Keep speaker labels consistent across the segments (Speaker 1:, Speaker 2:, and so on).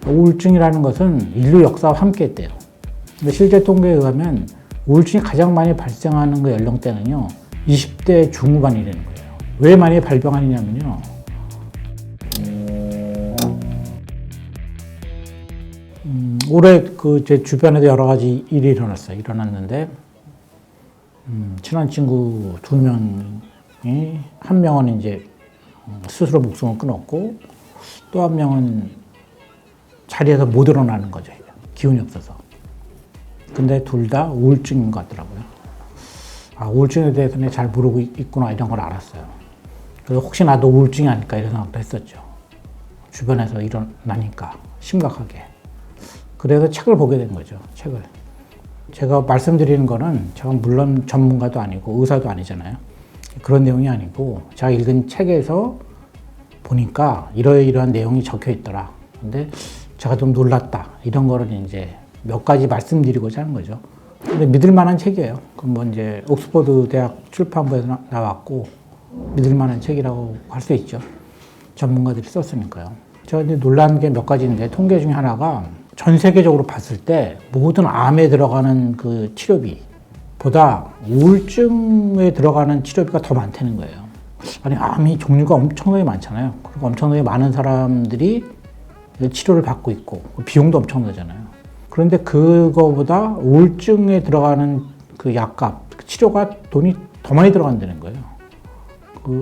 Speaker 1: 우울증이라는 것은 인류 역사와 함께 했대요. 근데 실제 통계에 의하면 우울증이 가장 많이 발생하는 그 연령대는요, 20대 중후반이라는 거예요. 왜 많이 발병하느냐면요, 올해 제 주변에도 여러 가지 일이 일어났는데, 친한 친구 2명이, 한 명은 이제 스스로 목숨을 끊었고, 또 한 명은 자리에서 못 일어나는 거죠. 기운이 없어서. 근데 둘 다 우울증인 것 같더라고요. 아, 우울증에 대해서는 잘 모르고 있구나, 이런 걸 알았어요. 그래서 혹시 나도 우울증이 아닐까, 이런 생각도 했었죠. 주변에서 일어나니까, 심각하게. 그래서 책을 보게 된 거죠, 책을. 제가 말씀드리는 거는, 제가 물론 전문가도 아니고 의사도 아니잖아요. 그런 내용이 아니고, 제가 읽은 책에서 보니까 이러이러한 내용이 적혀 있더라. 근데 제가 좀 놀랐다. 이런 거를 이제 몇 가지 말씀드리고자 하는 거죠. 근데 믿을 만한 책이에요. 그럼 뭐 이제 옥스퍼드 대학 출판부에서 나왔고, 믿을 만한 책이라고 할 수 있죠. 전문가들이 썼으니까요. 제가 이제 놀란 게 몇 가지인데, 통계 중에 하나가 전 세계적으로 봤을 때 모든 암에 들어가는 그 치료비보다 우울증에 들어가는 치료비가 더 많다는 거예요. 아니, 암이 종류가 엄청나게 많잖아요. 그리고 엄청나게 많은 사람들이 치료를 받고 있고, 비용도 엄청나잖아요. 그런데 그거보다 우울증에 들어가는 그 약값, 치료가 돈이 더 많이 들어간다는 거예요.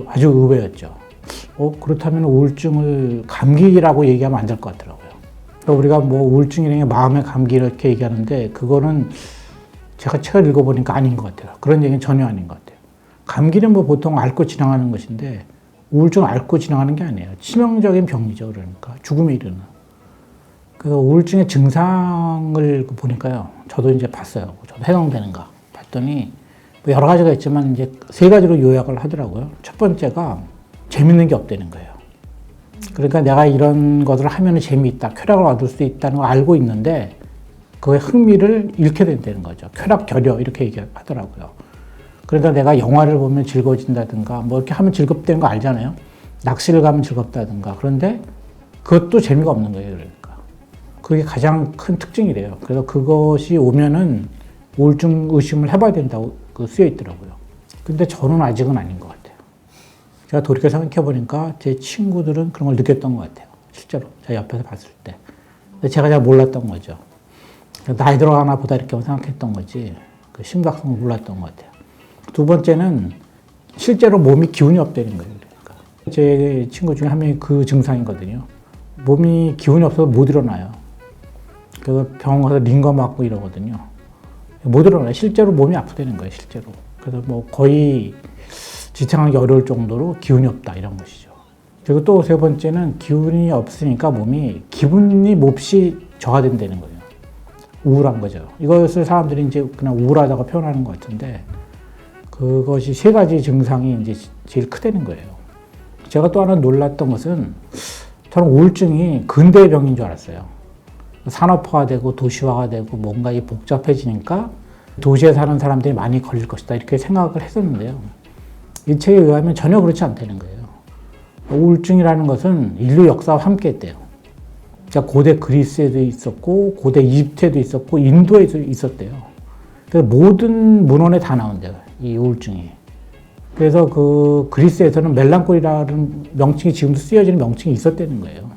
Speaker 1: 아주 의외였죠. 그렇다면 우울증을 감기라고 얘기하면 안 될 것 같더라고요. 우리가 뭐 우울증이라는 게 마음의 감기 이렇게 얘기하는데, 그거는 제가 책을 읽어보니까 아닌 것 같아요. 그런 얘기는 전혀 아닌 것 같아요. 감기는 뭐 보통 앓고 지나가는 것인데, 우울증은 앓고 지나가는 게 아니에요. 치명적인 병이죠. 그러니까 죽음에 이르는. 그래서 우울증의 증상을 보니까요, 저도 이제 봤어요. 저도 해당되는가 봤더니 뭐 여러 가지가 있지만 이제 3가지로 요약을 하더라고요. 첫 번째가 재밌는 게 없다는 거예요. 그러니까 내가 이런 것을 하면 재미있다, 쾌락을 얻을 수 있다는 걸 알고 있는데, 그거의 흥미를 잃게 된다는 거죠. 쾌락, 결여 이렇게 얘기하더라고요. 그러니까 내가 영화를 보면 즐거워진다든가, 뭐 이렇게 하면 즐겁다는 거 알잖아요. 낚시를 가면 즐겁다든가. 그런데 그것도 재미가 없는 거예요. 그러니까. 그게 가장 큰 특징이래요. 그래서 그것이 오면은 우울증 의심을 해봐야 된다고 쓰여 있더라고요. 근데 저는 아직은 아닌 것 같아요. 제가 돌이켜 생각해 보니까 제 친구들은 그런 걸 느꼈던 것 같아요. 실제로. 제가 옆에서 봤을 때. 근데 제가 잘 몰랐던 거죠. 나이 들어가나 보다 이렇게 생각했던 거지, 그 심각성을 몰랐던 것 같아요. 두 번째는 실제로 몸이 기운이 없다는 거예요. 그러니까. 제 친구 중에 한 명이 그 증상이거든요. 몸이 기운이 없어서 못 일어나요. 그래서 병원 가서 링거 맞고 이러거든요. 못 일어나요. 실제로 몸이 아프다는 거예요. 실제로. 그래서 뭐 거의 지탱하기 어려울 정도로 기운이 없다, 이런 것이죠. 그리고 또 3번째는 기운이 없으니까 기분이 몹시 저하된다는 거예요. 우울한 거죠. 이것을 사람들이 이제 그냥 우울하다고 표현하는 것 같은데, 그것이 3가지 증상이 이제 제일 크다는 거예요. 제가 또 하나 놀랐던 것은, 저는 우울증이 근대의 병인 줄 알았어요. 산업화가 되고 도시화가 되고 뭔가 복잡해지니까 도시에 사는 사람들이 많이 걸릴 것이다, 이렇게 생각을 했었는데요. 이 책에 의하면 전혀 그렇지 않다는 거예요. 우울증이라는 것은 인류 역사와 함께 했대요. 그러니까 고대 그리스에도 있었고, 고대 이집트에도 있었고, 인도에도 있었대요. 그래서 모든 문헌에 다 나온대요, 이 우울증이. 그래서 그 그리스에서는 멜랑콜리라는 명칭이 지금도 쓰여지는 명칭이 있었다는 거예요.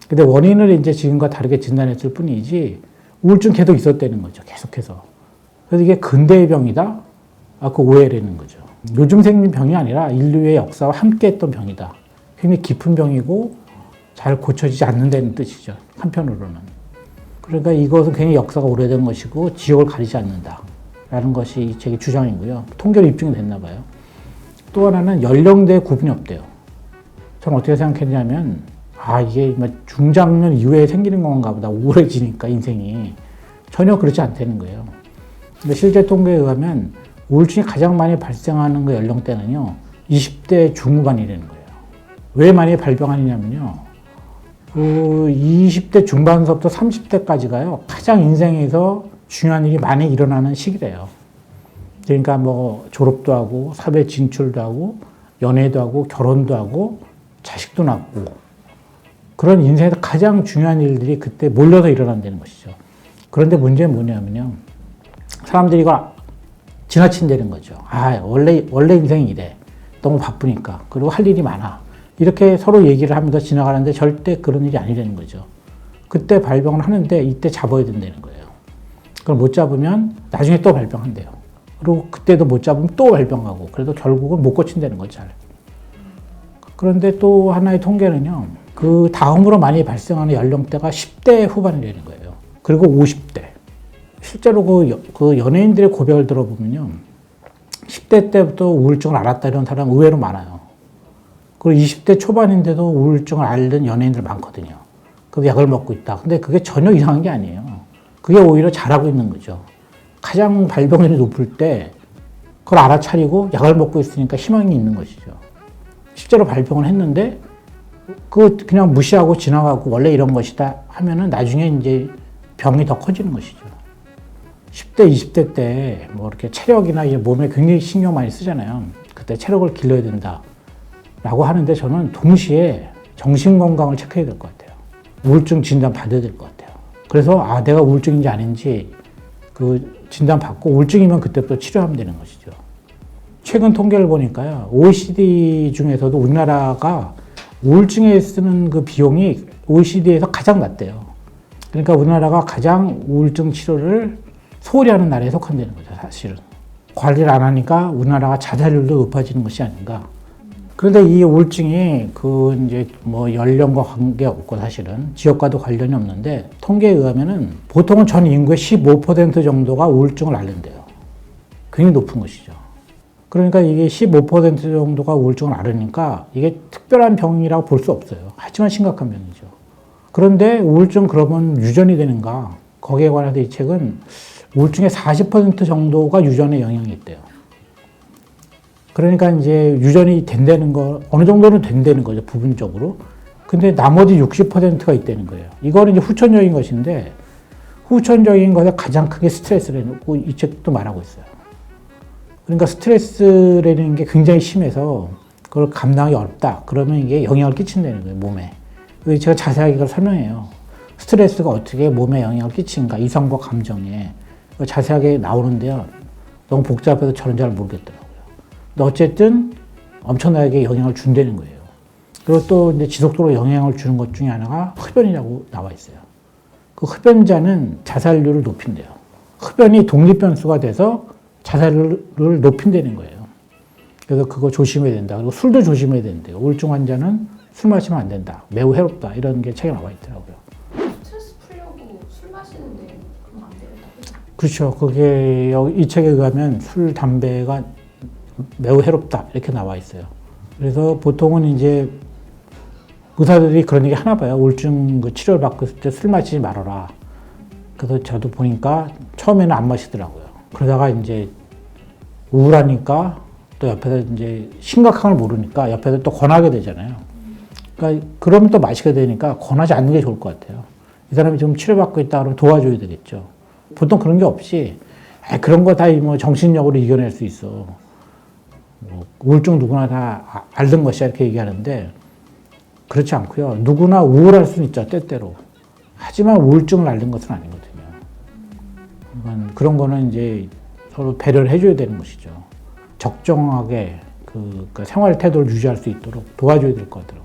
Speaker 1: 근데 원인을 이제 지금과 다르게 진단했을 뿐이지, 우울증 계속 있었다는 거죠, 계속해서. 그래서 이게 근대의 병이다? 그 오해라는 거죠. 요즘 생긴 병이 아니라 인류의 역사와 함께 했던 병이다. 굉장히 깊은 병이고 잘 고쳐지지 않는다는 뜻이죠, 한편으로는. 그러니까 이것은 굉장히 역사가 오래된 것이고 지역을 가리지 않는다라는 것이 이 책의 주장이고요. 통계로 입증이 됐나 봐요. 또 하나는 연령대에 구분이 없대요. 저는 어떻게 생각했냐면, 이게 중장년 이후에 생기는 건가 보다, 우울해지니까 인생이. 전혀 그렇지 않다는 거예요. 근데 실제 통계에 의하면 우울증이 가장 많이 발생하는 그 연령대는요, 20대 중후반이라는 거예요. 왜 많이 발병하느냐면요, 20대 중반서부터 30대까지가요, 가장 인생에서 중요한 일이 많이 일어나는 시기래요. 그러니까 뭐 졸업도 하고, 사회 진출도 하고, 연애도 하고, 결혼도 하고, 자식도 낳고, 그런 인생에서 가장 중요한 일들이 그때 몰려서 일어난다는 것이죠. 그런데 문제는 뭐냐면요. 사람들이 이걸 지나친다는 거죠. 원래 인생이 이래. 너무 바쁘니까. 그리고 할 일이 많아. 이렇게 서로 얘기를 하면서 지나가는데 절대 그런 일이 아니라는 거죠. 그때 발병을 하는데 이때 잡아야 된다는 거예요. 그걸 못 잡으면 나중에 또 발병한대요. 그리고 그때도 못 잡으면 또 발병하고 그래도 결국은 못 고친다는 거죠. 잘. 그런데 또 하나의 통계는요. 그 다음으로 많이 발생하는 연령대가 10대 후반이라는 거예요. 그리고 50대. 실제로 그 연예인들의 고백을 들어보면요. 10대 때부터 우울증을 앓았다 이런 사람 의외로 많아요. 그리고 20대 초반인데도 우울증을 앓는 연예인들 많거든요. 그 약을 먹고 있다. 근데 그게 전혀 이상한 게 아니에요. 그게 오히려 잘하고 있는 거죠. 가장 발병률이 높을 때 그걸 알아차리고 약을 먹고 있으니까 희망이 있는 것이죠. 실제로 발병을 했는데 그냥 무시하고 지나가고 원래 이런 것이다 하면은 나중에 이제 병이 더 커지는 것이죠. 10대, 20대 때 뭐 이렇게 체력이나 몸에 굉장히 신경 많이 쓰잖아요. 그때 체력을 길러야 된다. 라고 하는데 저는 동시에 정신건강을 체크해야 될 것 같아요. 우울증 진단 받아야 될 것 같아요. 그래서 내가 우울증인지 아닌지 그 진단 받고 우울증이면 그때부터 치료하면 되는 것이죠. 최근 통계를 보니까요. OECD 중에서도 우리나라가 우울증에 쓰는 그 비용이 OECD에서 가장 낮대요. 그러니까 우리나라가 가장 우울증 치료를 소홀히 하는 나라에 속한다는 거죠, 사실은. 관리를 안 하니까 우리나라가 자살률도 높아지는 것이 아닌가. 그런데 이 우울증이 이제 연령과 관계없고 사실은 지역과도 관련이 없는데 통계에 의하면은 보통은 전 인구의 15% 정도가 우울증을 앓는데요. 굉장히 높은 것이죠. 그러니까 이게 15% 정도가 우울증을 앓으니까 이게 특별한 병이라고 볼 수 없어요. 하지만 심각한 병이죠. 그런데 우울증 그러면 유전이 되는가? 거기에 관해서 이 책은 우울증의 40% 정도가 유전에 영향이 있대요. 그러니까 이제 유전이 된다는 거, 어느 정도는 된다는 거죠, 부분적으로. 근데 나머지 60%가 있다는 거예요. 이거는 이제 후천적인 것인데, 후천적인 것에 가장 크게 스트레스라고 이 책도 말하고 있어요. 그러니까 스트레스라는 게 굉장히 심해서 그걸 감당하기 어렵다. 그러면 이게 영향을 끼친다는 거예요, 몸에. 제가 자세하게 그걸 설명해요. 스트레스가 어떻게 몸에 영향을 끼치는가, 이성과 감정에. 자세하게 나오는데요. 너무 복잡해서 저는 잘 모르겠더라고요. 근데 어쨌든 엄청나게 영향을 준다는 거예요. 그리고 또 이제 지속적으로 영향을 주는 것 중에 하나가 흡연이라고 나와 있어요. 그 흡연자는 자살률을 높인대요. 흡연이 독립변수가 돼서 자살률을 높인다는 거예요. 그래서 그거 조심해야 된다. 그리고 술도 조심해야 된대요. 우울증 환자는 술 마시면 안 된다. 매우 해롭다. 이런 게 책에 나와 있더라고요.
Speaker 2: 스트레스 풀려고 술 마시는데 그러면 안 되겠다.
Speaker 1: 그렇죠. 그게 이 책에 의하면 술, 담배가 매우 해롭다. 이렇게 나와 있어요. 그래서 보통은 이제 의사들이 그런 얘기 하나 봐요. 우울증 치료를 받고 있을 때 술 마시지 말아라. 그래서 저도 보니까 처음에는 안 마시더라고요. 그러다가 이제 우울하니까 또 옆에서 이제 심각한 걸 모르니까 옆에서 또 권하게 되잖아요. 그러니까 그러면 또 마시게 되니까 권하지 않는 게 좋을 것 같아요. 이 사람이 지금 치료받고 있다 그러면 도와줘야 되겠죠. 보통 그런 게 없이 그런 거 다 정신력으로 이겨낼 수 있어. 우울증 누구나 다 앓는 것이야 이렇게 얘기하는데 그렇지 않고요. 누구나 우울할 수는 있죠, 때때로. 하지만 우울증을 앓는 것은 아니거든요. 그러니까 그런 거는 이제 서로 배려를 해줘야 되는 것이죠. 적정하게 그 생활 태도를 유지할 수 있도록 도와줘야 될 것 같더라고요.